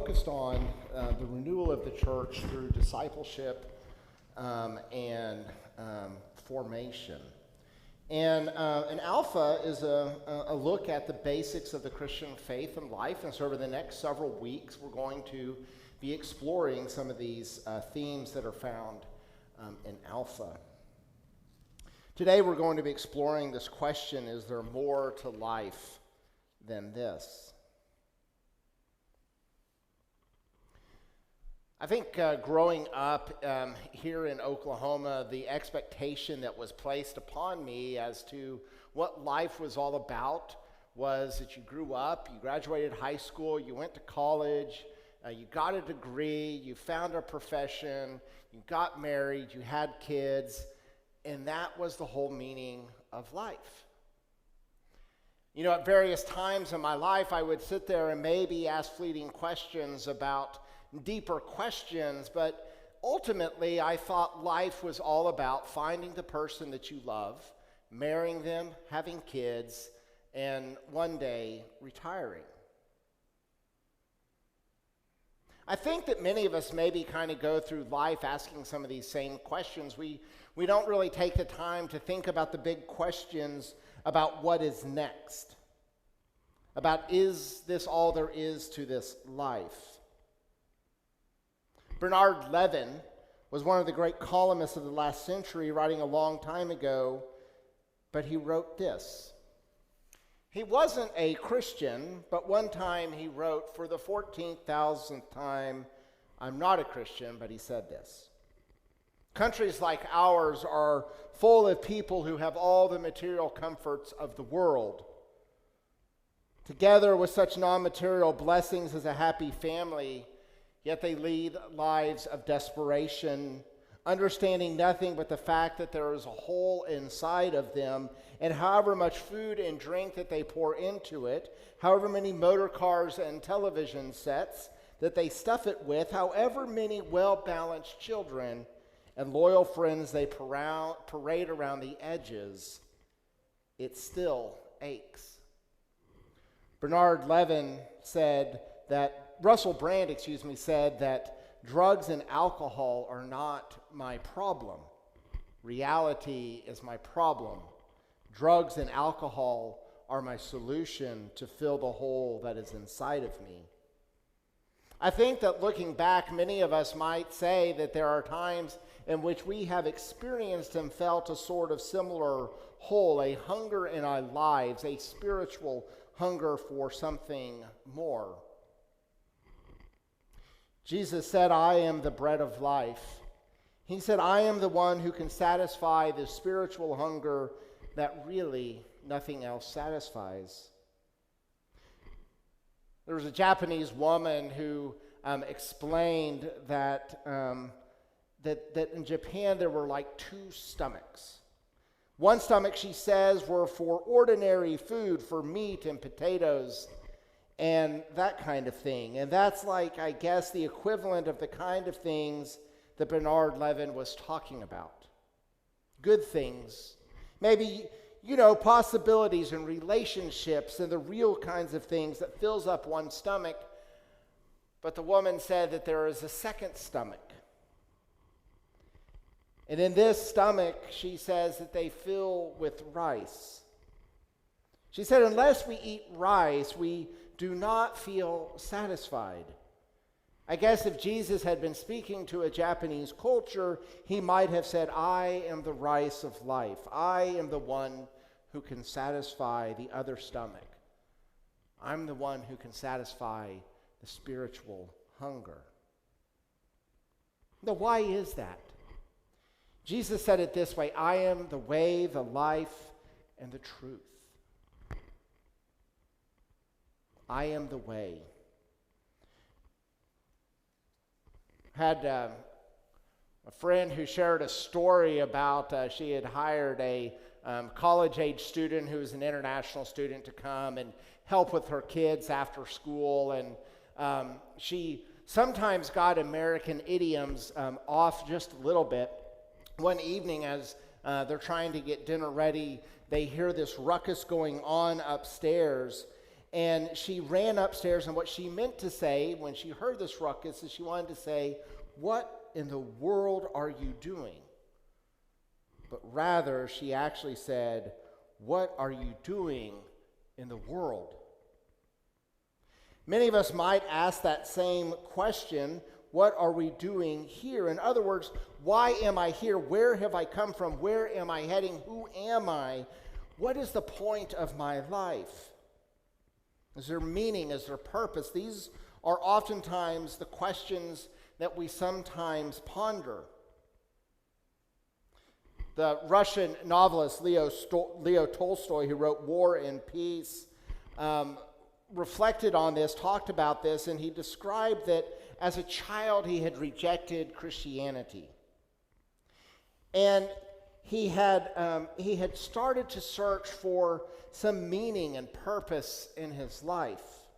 focused on the renewal of the church through discipleship and formation. And Alpha is a look at the basics of the Christian faith and life. And so over the next several weeks, we're going to be exploring some of these themes that are found in Alpha. Today, we're going to be exploring this question: is there more to life than this? I think growing up here in Oklahoma, the expectation that was placed upon me as to what life was all about was that you grew up, you graduated high school, you went to college, you got a degree, you found a profession, you got married, you had kids, and that was the whole meaning of life. You know, at various times in my life, I would sit there and maybe ask fleeting questions about deeper questions, but ultimately I thought life was all about finding the person that you love, marrying them, having kids, and one day retiring. I think that many of us maybe kind of go through life asking some of these same questions. We don't really take the time to think about the big questions about what is next, about is this all there is to this life? Bernard Levin was one of the great columnists of the last century, writing a long time ago, but he wrote this. He wasn't a Christian, but one time he wrote, for the 14,000th time, I'm not a Christian, but he said this: countries like ours are full of people who have all the material comforts of the world. Together with such non-material blessings as a happy family, yet they lead lives of desperation, understanding nothing but the fact that there is a hole inside of them, and however much food and drink that they pour into it, however many motor cars and television sets that they stuff it with, however many well-balanced children and loyal friends they parade around the edges, it still aches. Russell Brand, said that drugs and alcohol are not my problem. Reality is my problem. Drugs and alcohol are my solution to fill the hole that is inside of me. I think that looking back, many of us might say that there are times in which we have experienced and felt a sort of similar hole, a hunger in our lives, a spiritual hunger for something more. Jesus said, I am the bread of life. He said, I am the one who can satisfy the spiritual hunger that really nothing else satisfies. There was a Japanese woman who explained that in Japan there were like two stomachs. One stomach, she says, were for ordinary food, for meat and potatoes and that kind of thing. And that's like, I guess, the equivalent of the kind of things that Bernard Levin was talking about. Good things. Maybe, possibilities and relationships and the real kinds of things that fills up one's stomach. But the woman said that there is a second stomach. And in this stomach, she says that they fill with rice. She said, unless we eat rice, we do not feel satisfied. I guess if Jesus had been speaking to a Japanese culture, he might have said, I am the rice of life. I am the one who can satisfy the other stomach. I'm the one who can satisfy the spiritual hunger. Now, why is that? Jesus said it this way: I am the way, the life, and the truth. I am the way. Had a friend who shared a story about she had hired a college-age student who was an international student to come and help with her kids after school, and she sometimes got American idioms off just a little bit. One evening, as they're trying to get dinner ready, they hear this ruckus going on upstairs, And she ran upstairs, and what she meant to say when she heard this ruckus is she wanted to say, "What in the world are you doing?" But rather, she actually said, "What are you doing in the world?" Many of us might ask that same question, what are we doing here? In other words, why am I here? Where have I come from? Where am I heading? Who am I? What is the point of my life? Is there meaning? Is there purpose? These are oftentimes the questions that we sometimes ponder. The Russian novelist Leo Tolstoy, who wrote War and Peace, reflected on this, talked about this, and he described that as a child he had rejected Christianity. And he had started to search for some meaning and purpose in his life.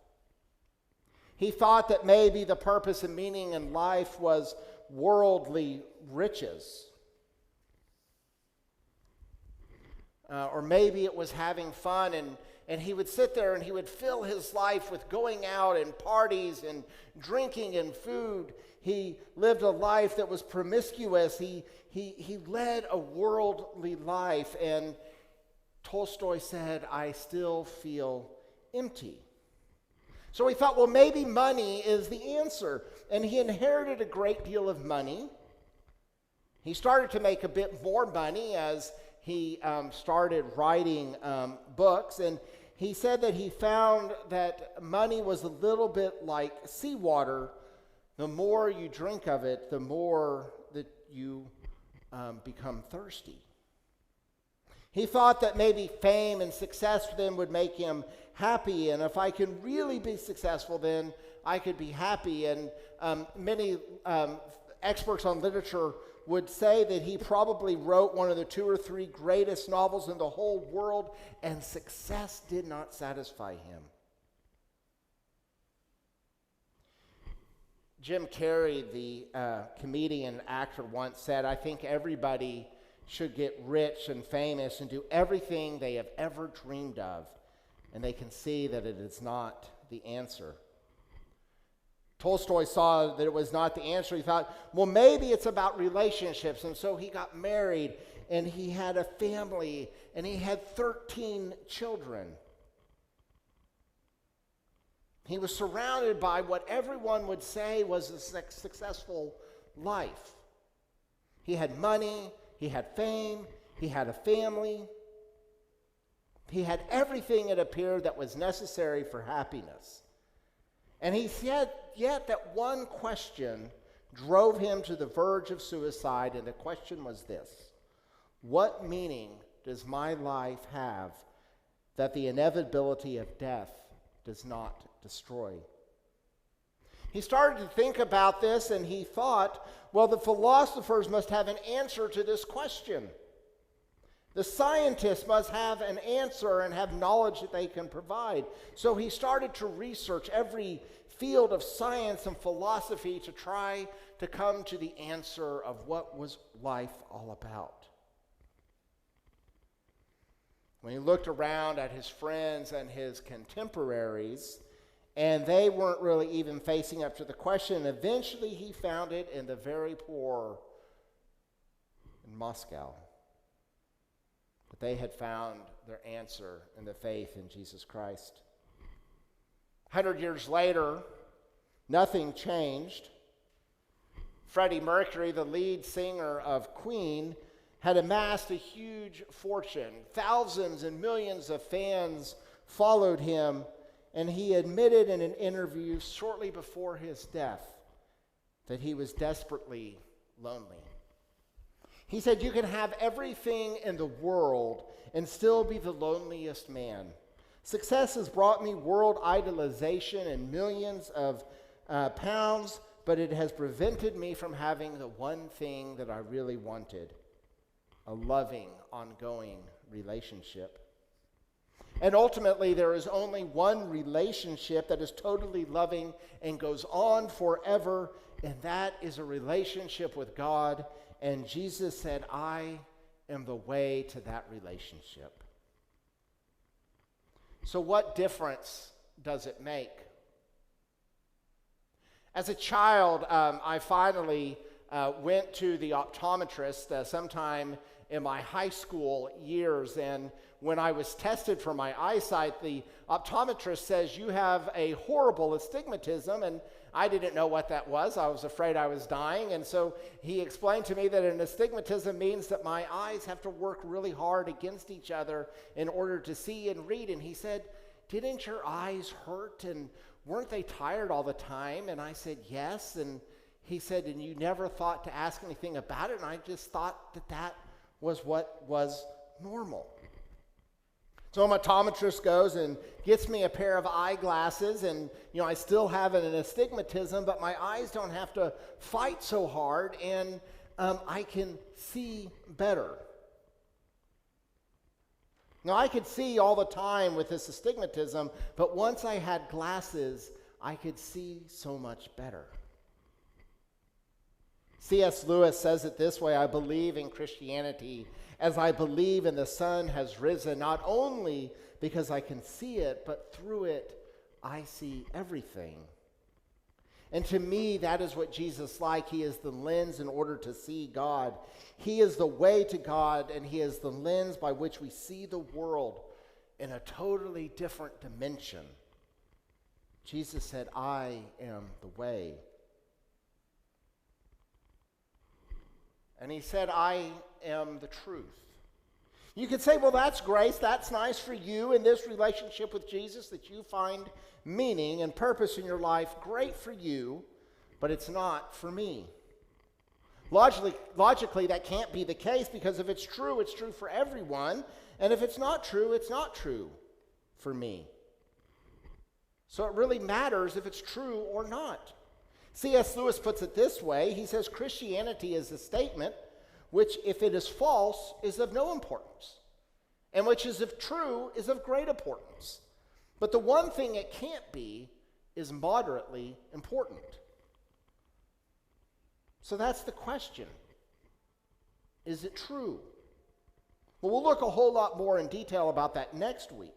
He thought that maybe the purpose and meaning in life was worldly riches. Or maybe it was having fun, and he would sit there and he would fill his life with going out and parties and drinking and food. He lived a life that was promiscuous. He led a worldly life, and Tolstoy said, "I still feel empty." So he thought, well, maybe money is the answer. And he inherited a great deal of money. He started to make a bit more money as he started writing books. And he said that he found that money was a little bit like seawater. The more you drink of it, the more that you become thirsty. He thought that maybe fame and success then would make him happy, and if I can really be successful, then I could be happy. And many experts on literature would say that he probably wrote one of the 2 or 3 greatest novels in the whole world, and success did not satisfy him. Jim Carrey, the comedian and actor, once said, "I think everybody should get rich and famous and do everything they have ever dreamed of, and they can see that it is not the answer." Tolstoy saw that it was not the answer. He thought, well, maybe it's about relationships, and so he got married, and he had a family, and he had 13 children. He was surrounded by what everyone would say was a successful life. He had money, he had fame, he had a family. He had everything, it appeared, that was necessary for happiness. And he said, yet that one question drove him to the verge of suicide, and the question was this: what meaning does my life have that the inevitability of death does not destroy? He started to think about this, and he thought, well, the philosophers must have an answer to this question. The scientists must have an answer and have knowledge that they can provide. So he started to research every field of science and philosophy to try to come to the answer of what was life all about. When he looked around at his friends and his contemporaries, and they weren't really even facing up to the question, eventually he found it in the very poor in Moscow. But they had found their answer in the faith in Jesus Christ. 100 years later, nothing changed. Freddie Mercury, the lead singer of Queen, had amassed a huge fortune. Thousands and millions of fans followed him, and he admitted in an interview shortly before his death that he was desperately lonely. He said, "You can have everything in the world and still be the loneliest man. Success has brought me world idolization and millions of pounds, but it has prevented me from having the one thing that I really wanted: a loving, ongoing relationship. And ultimately, there is only one relationship that is totally loving and goes on forever, and that is a relationship with God. And Jesus said, I am the way to that relationship." So what difference does it make? As a child, I finally went to the optometrist sometime in my high school years, and when I was tested for my eyesight, the optometrist says, "You have a horrible astigmatism," and I didn't know what that was. I was afraid I was dying, and so he explained to me that an astigmatism means that my eyes have to work really hard against each other in order to see and read, and he said, "Didn't your eyes hurt, and weren't they tired all the time?" And I said, "Yes," and he said, "And you never thought to ask anything about it?" And I just thought that was what was normal. So an optometrist goes and gets me a pair of eyeglasses, and I still have an astigmatism, but my eyes don't have to fight so hard, and I can see better. Now, I could see all the time with this astigmatism, but once I had glasses, I could see so much better. C.S. Lewis says it this way: "I believe in Christianity as I believe in the sun has risen, not only because I can see it, but through it I see everything." And to me, that is what Jesus is like. He is the lens in order to see God. He is the way to God, and he is the lens by which we see the world in a totally different dimension. Jesus said, "I am the way." And he said, "I am the truth." You could say, well, that's grace. That's nice for you in this relationship with Jesus, that you find meaning and purpose in your life. Great for you, but it's not for me. Logically, that can't be the case, because if it's true for everyone. And if it's not true for me. So it really matters if it's true or not. C.S. Lewis puts it this way. He says, "Christianity is a statement which, if it is false, is of no importance, and which is, if true, is of great importance. But the one thing it can't be is moderately important." So that's the question. Is it true? Well, we'll look a whole lot more in detail about that next week.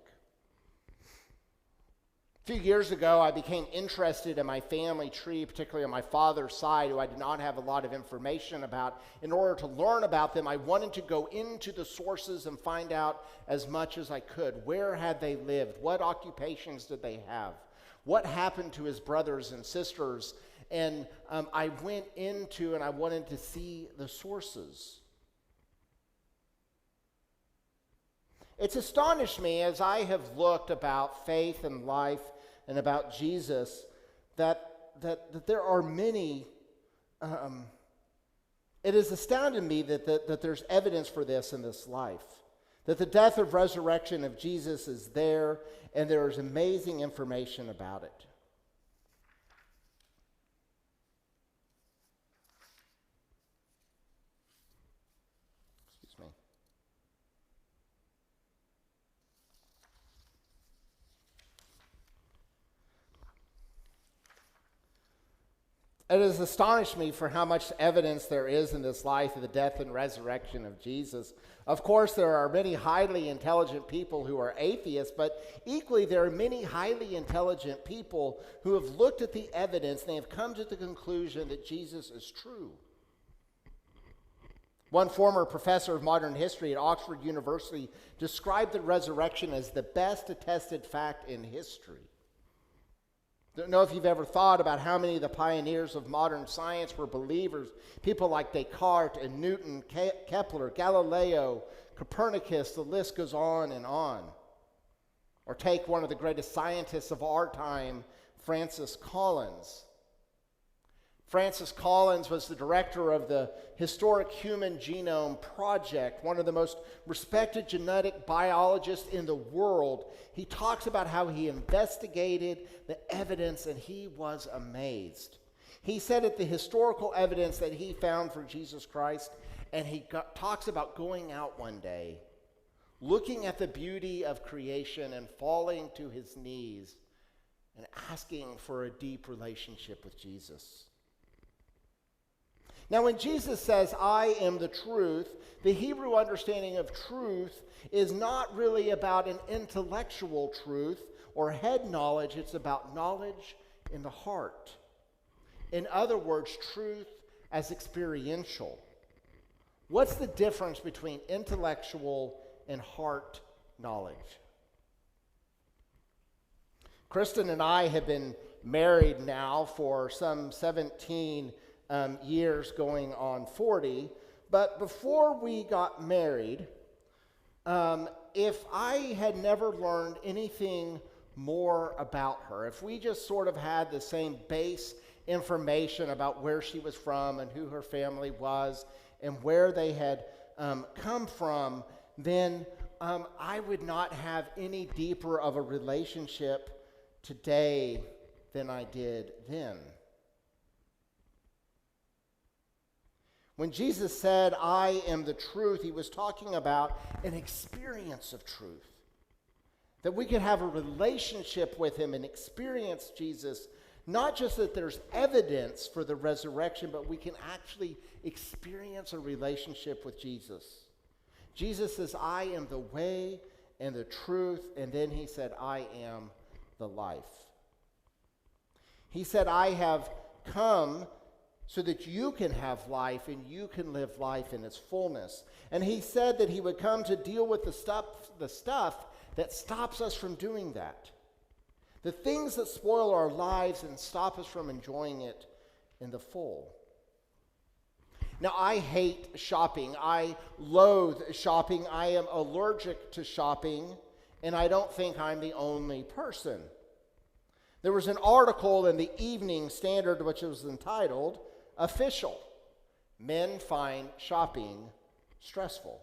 A few years ago, I became interested in my family tree, particularly on my father's side, who I did not have a lot of information about. In order to learn about them, I wanted to go into the sources and find out as much as I could. Where had they lived? What occupations did they have? What happened to his brothers and sisters? And I went into and I wanted to see the sources. It's astonished me as I have looked about faith and life and about Jesus that there are many. It has astounded me that there's evidence for this in this life. That the death and resurrection of Jesus is there, and there is amazing information about it. Excuse me. It has astonished me for how much evidence there is in this life of the death and resurrection of Jesus. Of course, there are many highly intelligent people who are atheists, but equally there are many highly intelligent people who have looked at the evidence and they have come to the conclusion that Jesus is true. One former professor of modern history at Oxford University described the resurrection as the best attested fact in history. Don't know if you've ever thought about how many of the pioneers of modern science were believers. People like Descartes and Newton, Kepler, Galileo, Copernicus, the list goes on and on. Or take one of the greatest scientists of our time, Francis Collins. Francis Collins was the director of the Historic Human Genome Project, one of the most respected genetic biologists in the world. He talks about how he investigated the evidence and he was amazed. He said at the historical evidence that he found for Jesus Christ, and he talks about going out one day, looking at the beauty of creation and falling to his knees and asking for a deep relationship with Jesus. Now, when Jesus says, "I am the truth," the Hebrew understanding of truth is not really about an intellectual truth or head knowledge. It's about knowledge in the heart. In other words, truth as experiential. What's the difference between intellectual and heart knowledge? Kristen and I have been married now for some 17 years, going on 40. But before we got married, if I had never learned anything more about her, if we just sort of had the same base information about where she was from and who her family was and where they had come from, then I would not have any deeper of a relationship today than I did then. When Jesus said, "I am the truth," he was talking about an experience of truth. That we could have a relationship with him and experience Jesus, not just that there's evidence for the resurrection, but we can actually experience a relationship with Jesus. Jesus says, "I am the way and the truth," and then he said, "I am the life." He said, "I have come so that you can have life and you can live life in its fullness." And he said that he would come to deal with the stuff that stops us from doing that. The things that spoil our lives and stop us from enjoying it in the full. Now, I hate shopping. I loathe shopping. I am allergic to shopping, and I don't think I'm the only person. There was an article in the Evening Standard which was entitled, "Official: Men Find Shopping Stressful."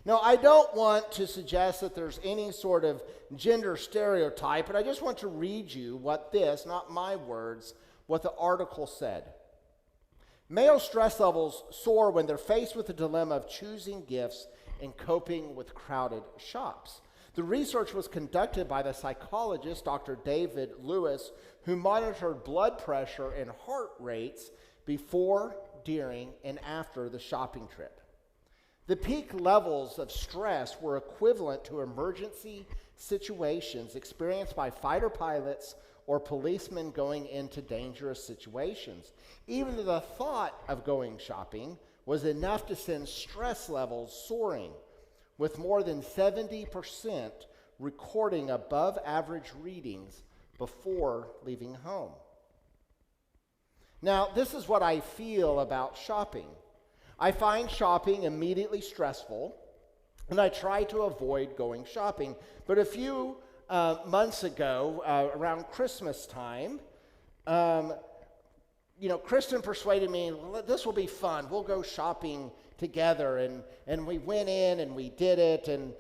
Now, I don't want to suggest that there's any sort of gender stereotype, but I just want to read you what this, not my words, what the article said. Male stress levels soar when they're faced with the dilemma of choosing gifts and coping with crowded shops. The research was conducted by the psychologist, Dr. David Lewis, who monitored blood pressure and heart rates before, during, and after the shopping trip. The peak levels of stress were equivalent to emergency situations experienced by fighter pilots or policemen going into dangerous situations. Even the thought of going shopping was enough to send stress levels soaring, with more than 70% recording above average readings before leaving home. Now, this is what I feel about shopping. I find shopping immediately stressful, and I try to avoid going shopping. But a few months ago, around Christmas time, Kristen persuaded me, "Well, this will be fun. We'll go shopping together." And we went in and we did it, and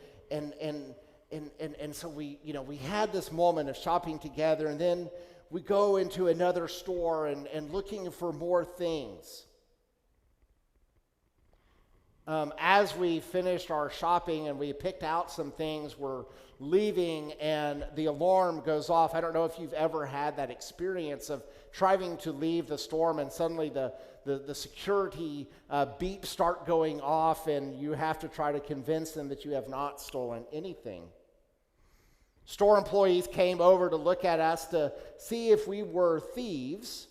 so we had this moment of shopping together, and then we go into another store and looking for more things. As we finished our shopping and we picked out some things, we're leaving and the alarm goes off. I don't know if you've ever had that experience of trying to leave the store and suddenly the security beeps start going off and you have to try to convince them that you have not stolen anything. Store employees came over to look at us to see if we were thieves.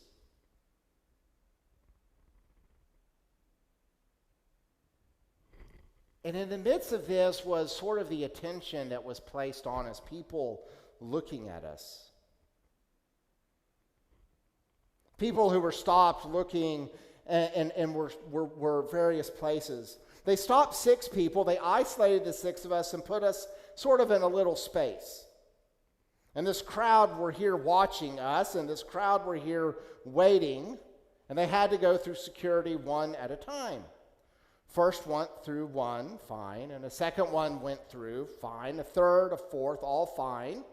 And in the midst of this was sort of the attention that was placed on us, people looking at us. People who were stopped looking and were various places. They stopped 6 people, they isolated the 6 of us and put us sort of in a little space. And this crowd were here watching us, and this crowd were here waiting, and they had to go through security one at a time. First went through one, fine, and a second one went through, fine, a third, a fourth, all fine.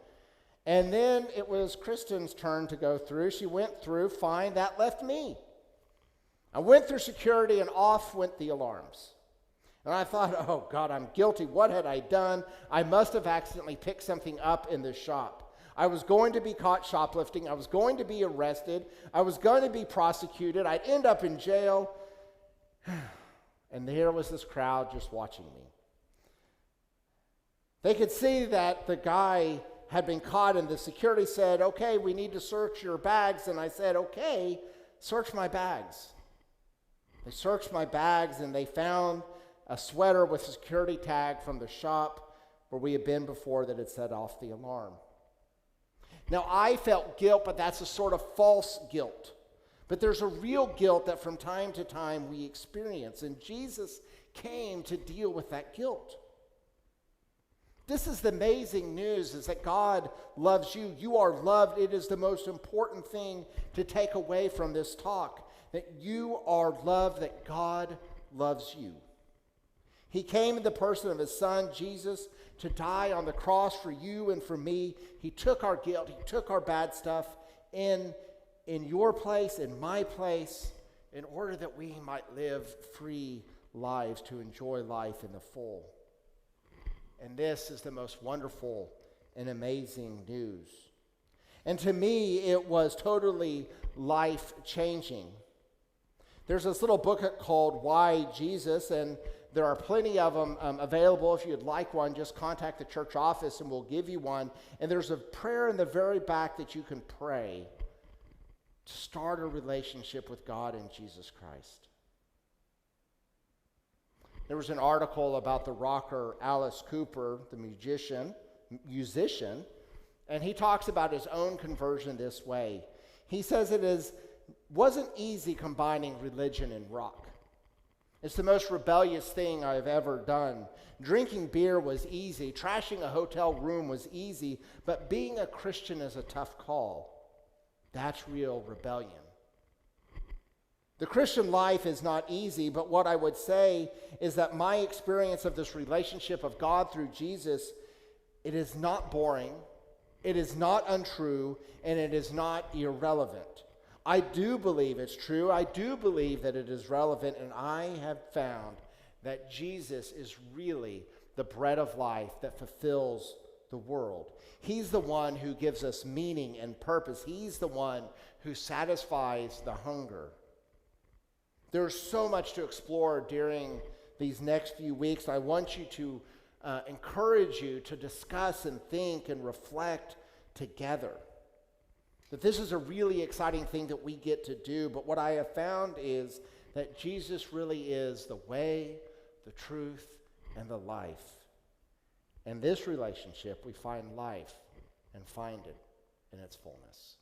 And then it was Kristen's turn to go through. She went through, fine, that left me. I went through security and off went the alarms. And I thought, oh God, I'm guilty. What had I done? I must have accidentally picked something up in this shop. I was going to be caught shoplifting. I was going to be arrested. I was going to be prosecuted. I'd end up in jail. And there was this crowd just watching me. They could see that the guy had been caught, and the security said, okay, we need to search your bags. And I said, okay, search my bags. They searched my bags, and they found a sweater with a security tag from the shop where we had been before that had set off the alarm. Now, I felt guilt, but that's a sort of false guilt. But there's a real guilt that from time to time we experience, and Jesus came to deal with that guilt. This is the amazing news, is that God loves you. You are loved. It is the most important thing to take away from this talk, that you are loved, that God loves you. He came in the person of his son, Jesus, to die on the cross for you and for me. He took our guilt. He took our bad stuff in your place, in my place, in order that we might live free lives to enjoy life in the full. And this is the most wonderful and amazing news. And to me, it was totally life-changing. There's this little booklet called Why Jesus, and there are plenty of them available. If you'd like one, just contact the church office and we'll give you one. And there's a prayer in the very back that you can pray to start a relationship with God and Jesus Christ. There was an article about the rocker Alice Cooper, the musician, and he talks about his own conversion this way. He says wasn't easy combining religion and rock. It's the most rebellious thing I've ever done. Drinking beer was easy. Trashing a hotel room was easy. But being a Christian is a tough call. That's real rebellion. The Christian life is not easy, but what I would say is that my experience of this relationship of God through Jesus, it is not boring, it is not untrue, and it is not irrelevant. I do believe it's true. I do believe that it is relevant, and I have found that Jesus is really the bread of life that fulfills the world. He's the one who gives us meaning and purpose. He's the one who satisfies the hunger. There's so much to explore during these next few weeks. I want you to encourage you to discuss and think and reflect together. That this is a really exciting thing that we get to do. But what I have found is that Jesus really is the way, the truth, and the life. In this relationship, we find life and find it in its fullness.